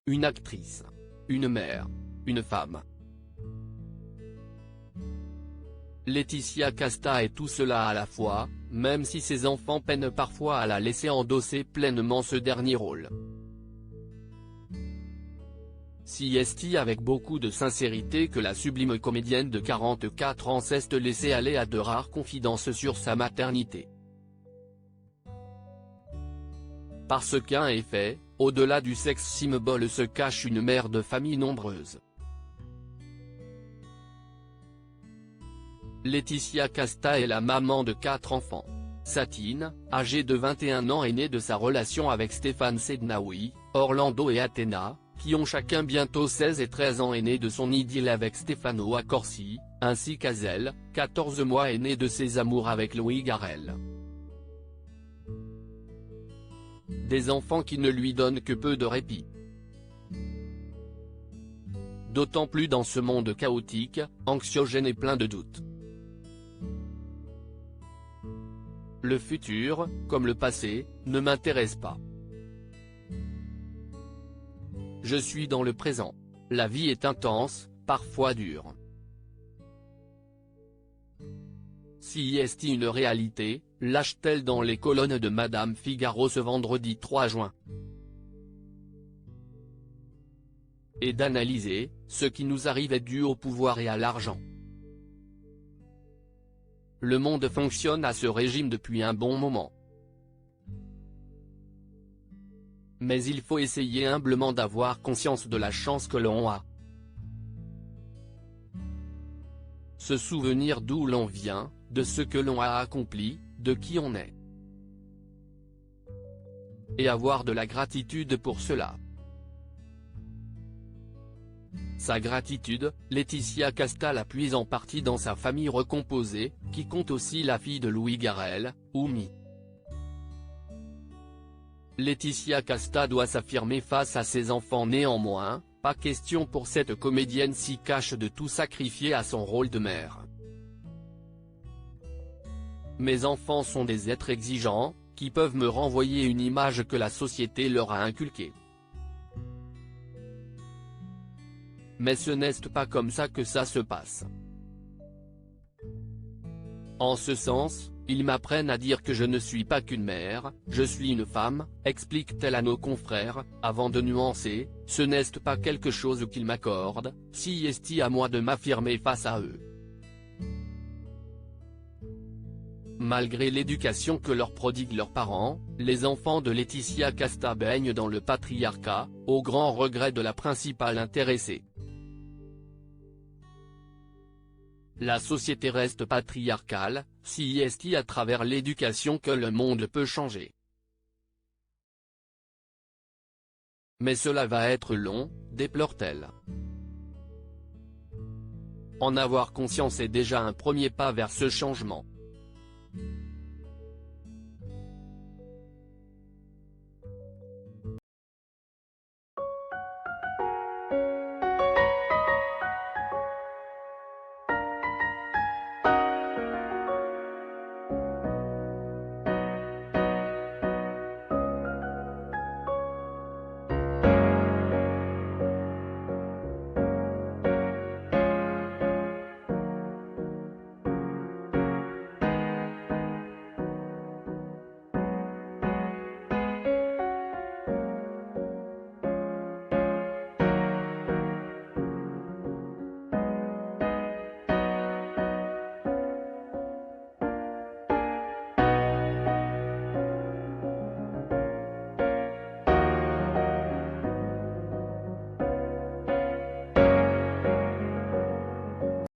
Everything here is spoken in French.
une actrice, une mère, une femme. Laetitia Casta est tout cela à la fois, même si ses enfants peinent parfois à la laisser endosser pleinement ce dernier rôle. Si est avec beaucoup de sincérité que la sublime comédienne de 44 ans s'est laissée aller à de rares confidences sur sa maternité. Parce qu'un effet, au-delà du sexe symbole se cache une mère de famille nombreuse. Laetitia Casta est la maman de 4 enfants. Satine, âgée de 21 ans, est née de sa relation avec Stéphane Sednaoui, Orlando et Athéna, qui ont chacun bientôt 16 et 13 ans, est née de son idylle avec Stefano Accorsi, ainsi qu'Azel, 14 mois, est née de ses amours avec Louis Garrel. Des enfants qui ne lui donnent que peu de répit. D'autant plus dans ce monde chaotique, anxiogène et plein de doutes. Le futur, comme le passé, ne m'intéresse pas. Je suis dans le présent. La vie est intense, parfois dure. Si est une réalité, lâche-t-elle dans les colonnes de Madame Figaro ce vendredi 3 juin. Et d'analyser, ce qui nous arrive est dû au pouvoir et à l'argent. Le monde fonctionne à ce régime depuis un bon moment. Mais il faut essayer humblement d'avoir conscience de la chance que l'on a. Se souvenir d'où l'on vient, de ce que l'on a accompli, de qui on est. Et avoir de la gratitude pour cela. Sa gratitude, Laetitia Casta la puise en partie dans sa famille recomposée, qui compte aussi la fille de Louis Garrel, Oumi. Laetitia Casta doit s'affirmer face à ses enfants. Néanmoins, pas question pour cette comédienne si cache de tout sacrifier à son rôle de mère. Mes enfants sont des êtres exigeants, qui peuvent me renvoyer une image que la société leur a inculquée. Mais ce n'est pas comme ça que ça se passe. En ce sens, ils m'apprennent à dire que je ne suis pas qu'une mère, je suis une femme, explique-t-elle à nos confrères, avant de nuancer, ce n'est pas quelque chose qu'ils m'accordent, si est à moi de m'affirmer face à eux. Malgré l'éducation que leur prodiguent leurs parents, les enfants de Laetitia Casta baignent dans le patriarcat, au grand regret de la principale intéressée. La société reste patriarcale, si est à travers l'éducation que le monde peut changer. Mais cela va être long, déplore-t-elle. En avoir conscience est déjà un premier pas vers ce changement.